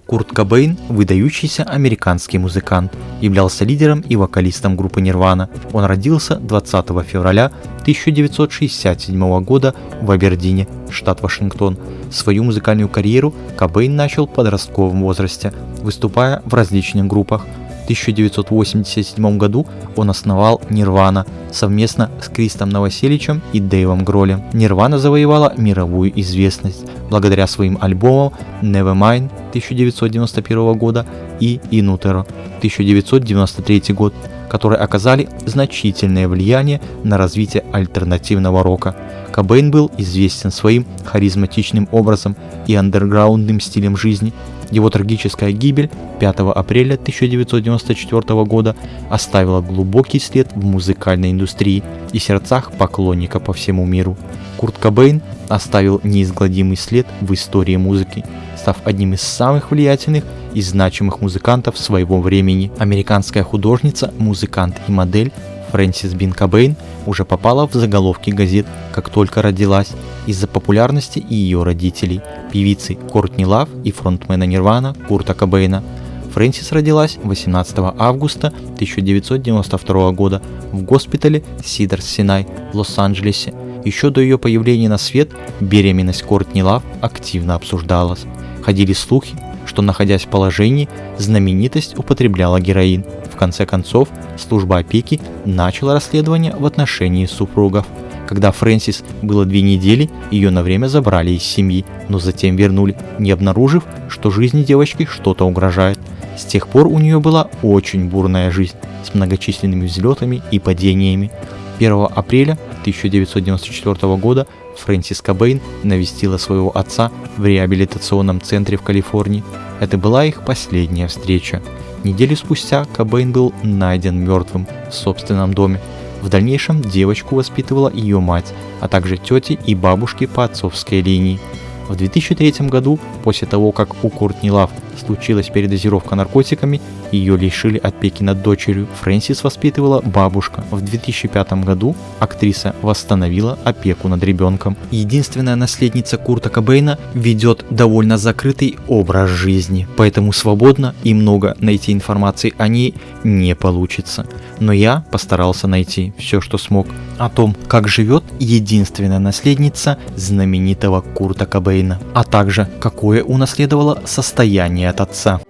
Курт Кобейн – выдающийся американский музыкант, являлся лидером и вокалистом группы Nirvana. Он родился 20 февраля 1967 года в Абердине, штат Вашингтон. Свою музыкальную карьеру Кобейн начал в подростковом возрасте, выступая в различных группах. В 1987 году он основал Nirvana совместно с Кристом Новоселичем и Дэйвом Гролем. Nirvana завоевала мировую известность благодаря своим альбомам Nevermind 1991 года и In Utero 1993 год, которые оказали значительное влияние на развитие альтернативного рока. Кобейн был известен своим харизматичным образом и андерграундным стилем жизни. Его трагическая гибель 5 апреля 1994 года оставила глубокий след в музыкальной индустрии и сердцах поклонников по всему миру. Курт Кобейн оставил неизгладимый след в истории музыки, став одним из самых влиятельных и значимых музыкантов своего времени. Американская художница, музыкант и модель Фрэнсис Бин Кобейн уже попала в заголовки газет, как только родилась, из-за популярности ее родителей, певицы Кортни Лав и фронтмена Nirvana Курта Кобейна. Фрэнсис родилась 18 августа 1992 года в госпитале Сидерс-Синай в Лос-Анджелесе. Еще до ее появления на свет беременность Кортни Лав активно обсуждалась. Ходили слухи, что, находясь в положении, знаменитость употребляла героин. В конце концов, служба опеки начала расследование в отношении супругов. Когда Фрэнсис было 2 недели, ее на время забрали из семьи, но затем вернули, не обнаружив, что жизни девочки что-то угрожает. С тех пор у нее была очень бурная жизнь, с многочисленными взлетами и падениями. 1 апреля 1994 года Фрэнсис Кобейн навестила своего отца в реабилитационном центре в Калифорнии. Это была их последняя встреча. Неделю спустя Кобейн был найден мертвым в собственном доме. В дальнейшем девочку воспитывала ее мать, а также тети и бабушки по отцовской линии. В 2003 году, после того, как у Кортни Лав случилась передозировка наркотиками, ее лишили опеки над дочерью. Фрэнсис воспитывала бабушка. В 2005 году актриса восстановила опеку над ребенком. Единственная наследница Курта Кобейна ведет довольно закрытый образ жизни, поэтому свободно и много найти информации о ней не получится. Но я постарался найти все, что смог, о том, как живет единственная наследница знаменитого Курта Кобейна, а также какое унаследовала состояние от отца.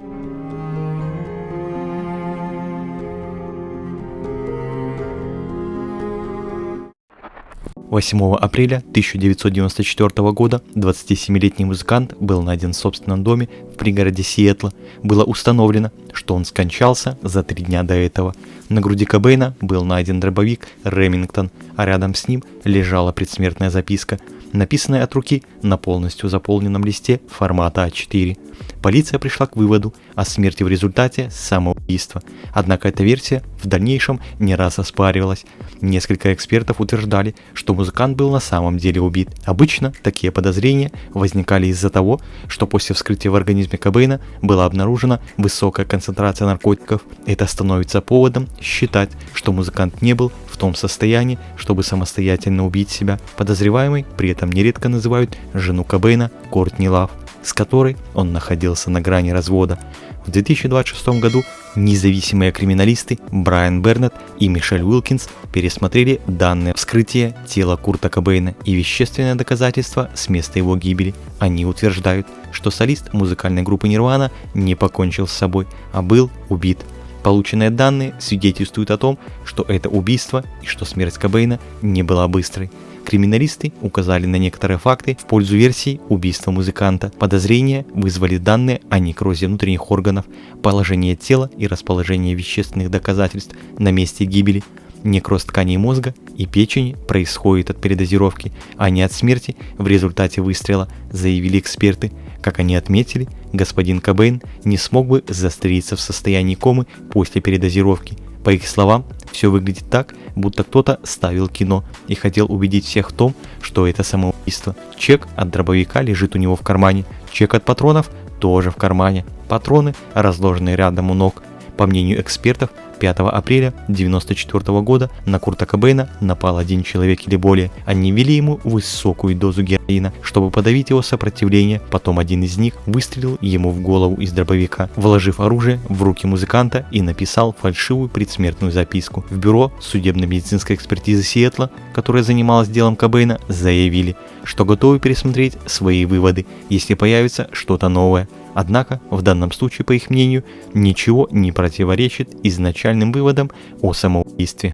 8 апреля 1994 года 27-летний музыкант был найден в собственном доме в пригороде Сиэтла. Было установлено, что он скончался за 3 дня до этого. На груди Кобейна был найден дробовик Ремингтон, а рядом с ним лежала предсмертная записка, написанная от руки на полностью заполненном листе формата А4. Полиция пришла к выводу о смерти в результате самоубийства, однако эта версия в дальнейшем не раз оспаривалась. Несколько экспертов утверждали, что музыкант был на самом деле убит. Обычно такие подозрения возникали из-за того, что после вскрытия в организме Кобейна была обнаружена высокая концентрация наркотиков. Это становится поводом считать, что музыкант не был в том состоянии, чтобы самостоятельно убить себя. Подозреваемый при этом нередко называют жену Кобейна Кортни Лав, с которой он находился на грани развода. В 2026 году независимые криминалисты Брайан Бернетт и Мишель Уилкинс пересмотрели данные вскрытия тела Курта Кобейна и вещественные доказательства с места его гибели. Они утверждают, что солист музыкальной группы Nirvana не покончил с собой, а был убит. Полученные данные свидетельствуют о том, что это убийство и что смерть Кобейна не была быстрой. Криминалисты указали на некоторые факты в пользу версии убийства музыканта. Подозрения вызвали данные о некрозе внутренних органов, положение тела и расположение вещественных доказательств на месте гибели. Некроз тканей мозга и печени происходит от передозировки, а не от смерти в результате выстрела, заявили эксперты. Как они отметили, господин Кобейн не смог бы застрелиться в состоянии комы после передозировки. По их словам, все выглядит так, будто кто-то ставил кино и хотел убедить всех в том, что это самоубийство. Чек от дробовика лежит у него в кармане, чек от патронов тоже в кармане, патроны разложены рядом у ног. По мнению экспертов, 5 апреля 1994 года на Курта Кобейна напал один человек или более. Они ввели ему высокую дозу героина, чтобы подавить его сопротивление. Потом один из них выстрелил ему в голову из дробовика, вложив оружие в руки музыканта, и написал фальшивую предсмертную записку. В бюро судебно-медицинской экспертизы Сиэтла, которое занималось делом Кобейна, заявили, что готовы пересмотреть свои выводы, если появится что-то новое. Однако, в данном случае, по их мнению, ничего не противоречит изначальным выводам о самоубийстве.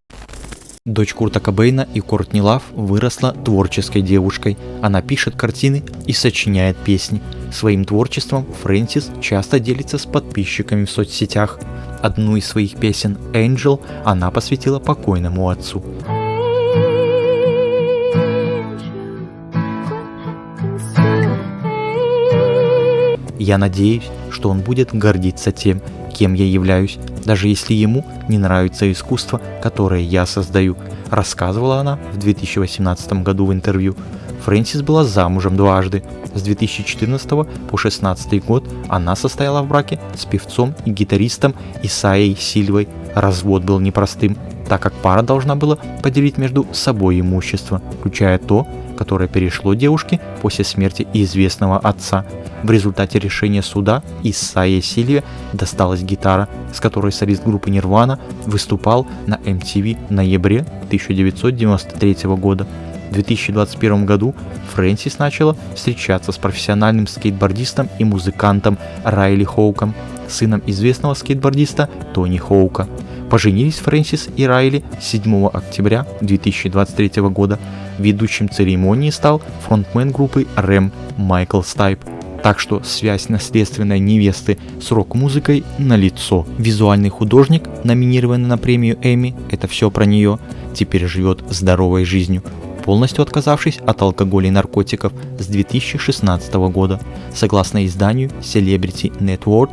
Дочь Курта Кобейна и Кортни Лав выросла творческой девушкой. Она пишет картины и сочиняет песни. Своим творчеством Фрэнсис часто делится с подписчиками в соцсетях. Одну из своих песен «Angel» она посвятила покойному отцу. «Я надеюсь, что он будет гордиться тем, кем я являюсь, даже если ему не нравится искусство, которое я создаю», рассказывала она в 2018 году в интервью. Фрэнсис была замужем дважды. С 2014 по 2016 год она состояла в браке с певцом и гитаристом Исайей Сильвой. Развод был непростым, так как пара должна была поделить между собой имущество, включая то, которое перешло девушке после смерти известного отца. В результате решения суда Исайе Сильве досталась гитара, с которой солист группы Нирвана выступал на MTV в ноябре 1993 года. В 2021 году Фрэнсис начала встречаться с профессиональным скейтбордистом и музыкантом Райли Хоуком, сыном известного скейтбордиста Тони Хоука. Поженились Фрэнсис и Райли 7 октября 2023 года. Ведущим церемонии стал фронтмен группы REM Майкл Стайп. Так что связь наследственной невесты с рок-музыкой налицо. Визуальный художник, номинированный на премию Эмми, это все про нее, теперь живет здоровой жизнью, полностью отказавшись от алкоголя и наркотиков с 2016 года. Согласно изданию Celebrity Network,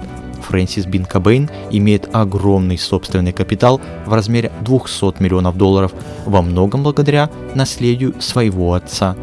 Фрэнсис Бин Кобейн имеет огромный собственный капитал в размере $200 миллионов, во многом благодаря наследию своего отца.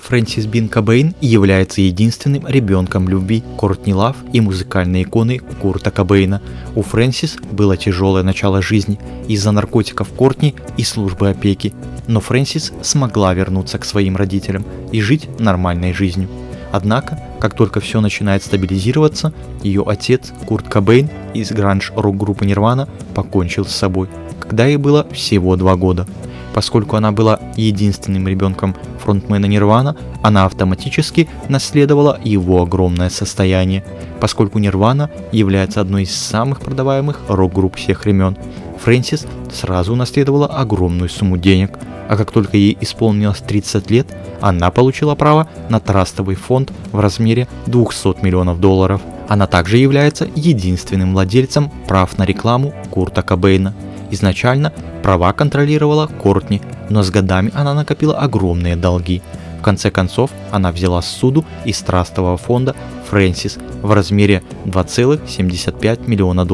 Фрэнсис Бин Кобейн является единственным ребенком любви Кортни Лав и музыкальной иконы Курта Кобейна. У Фрэнсис было тяжелое начало жизни из-за наркотиков Кортни и службы опеки, но Фрэнсис смогла вернуться к своим родителям и жить нормальной жизнью. Однако, как только все начинает стабилизироваться, ее отец Курт Кобейн из гранж-рок-группы Нирвана покончил с собой, когда ей было всего 2 года. Поскольку она была единственным ребенком фронтмена Нирвана, она автоматически наследовала его огромное состояние. Поскольку Нирвана является одной из самых продаваемых рок-групп всех времен, Фрэнсис сразу наследовала огромную сумму денег, а как только ей исполнилось 30 лет, она получила право на трастовый фонд в размере $200 миллионов. Она также является единственным владельцем прав на рекламу Курта Кобейна. Изначально права контролировала Кортни, но с годами она накопила огромные долги. В конце концов, она взяла ссуду из трастового фонда Фрэнсис в размере $2,75 миллиона,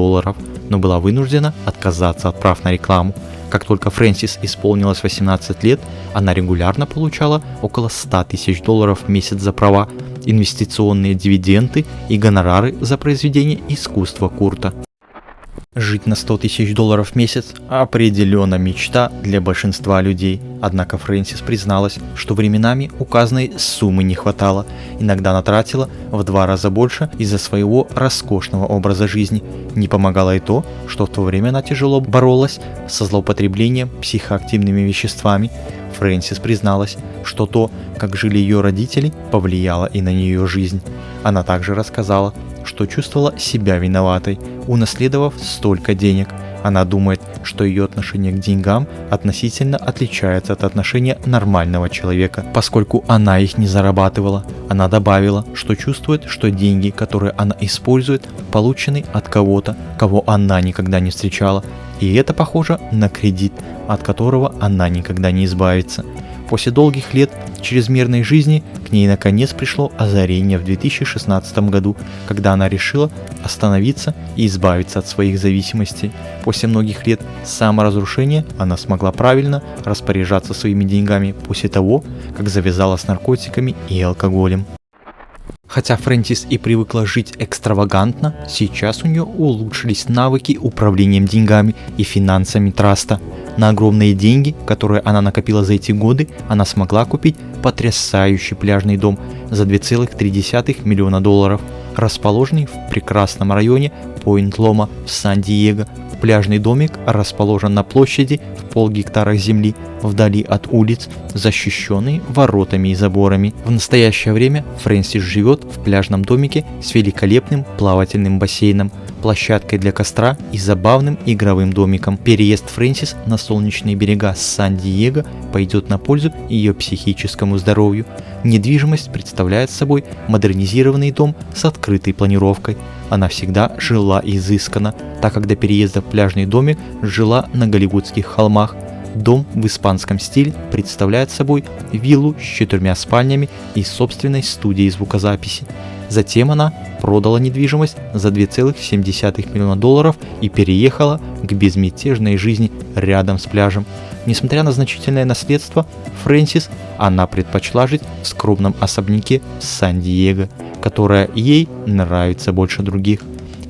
но была вынуждена отказаться от прав на рекламу. Как только Фрэнсис исполнилось 18 лет, она регулярно получала около $100 000 в месяц за права, инвестиционные дивиденды и гонорары за произведение искусства Курта. Жить на $100 000 в месяц – определенно мечта для большинства людей. Однако Фрэнсис призналась, что временами указанной суммы не хватало. Иногда она тратила в 2 раза больше из-за своего роскошного образа жизни. Не помогало и то, что в то время она тяжело боролась со злоупотреблением психоактивными веществами. Фрэнсис призналась, что то, как жили ее родители, повлияло и на ее жизнь. Она также рассказала, что чувствовала себя виноватой, унаследовав столько денег. Она думает, что ее отношение к деньгам относительно отличается от отношения нормального человека, поскольку она их не зарабатывала. Она добавила, что чувствует, что деньги, которые она использует, получены от кого-то, кого она никогда не встречала. И это похоже на кредит, от которого она никогда не избавится. После долгих лет чрезмерной жизни к ней наконец пришло озарение в 2016 году, когда она решила остановиться и избавиться от своих зависимостей. После многих лет саморазрушения она смогла правильно распоряжаться своими деньгами после того, как завязала с наркотиками и алкоголем. Хотя Фрэнсис и привыкла жить экстравагантно, сейчас у нее улучшились навыки управлением деньгами и финансами траста. На огромные деньги, которые она накопила за эти годы, она смогла купить потрясающий пляжный дом за $2,3 миллиона, расположенный в прекрасном районе Пойнт-Лома в Сан-Диего. Пляжный домик расположен на площади в полгектара земли, вдали от улиц, защищенный воротами и заборами. В настоящее время Фрэнсис живет в пляжном домике с великолепным плавательным бассейном, площадкой для костра и забавным игровым домиком. Переезд Фрэнсис на солнечные берега Сан-Диего пойдет на пользу ее психическому здоровью. Недвижимость представляет собой модернизированный дом с открытой планировкой. Она всегда жила изысканно, так как до переезда в пляжный домик жила на Голливудских холмах. Дом в испанском стиле представляет собой виллу с 4 спальнями и собственной студией звукозаписи. Затем она продала недвижимость за $2,7 миллиона и переехала к безмятежной жизни рядом с пляжем. Несмотря на значительное наследство Фрэнсис, она предпочла жить в скромном особняке в Сан-Диего, которое ей нравится больше других.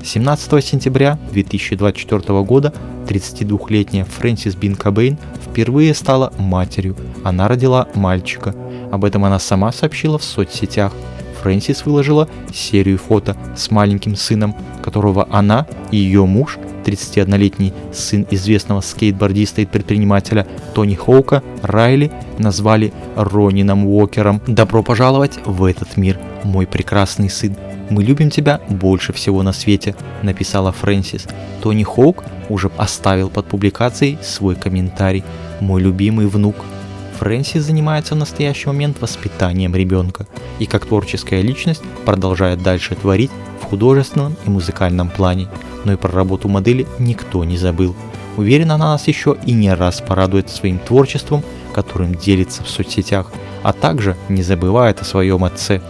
17 сентября 2024 года 32-летняя Фрэнсис Бин Кобейн впервые стала матерью. Она родила мальчика. Об этом она сама сообщила в соцсетях. Фрэнсис выложила серию фото с маленьким сыном, которого она и ее муж, 31-летний сын известного скейтбордиста и предпринимателя Тони Хоука, Райли, назвали Ронином Уокером. «Добро пожаловать в этот мир, мой прекрасный сын. Мы любим тебя больше всего на свете», — написала Фрэнсис. Тони Хоук уже оставил под публикацией свой комментарий: «Мой любимый внук». Фрэнсис занимается в настоящий момент воспитанием ребенка и как творческая личность продолжает дальше творить в художественном и музыкальном плане. Но и про работу модели никто не забыл. Уверена, она нас еще и не раз порадует своим творчеством, которым делится в соцсетях, а также не забывает о своем отце.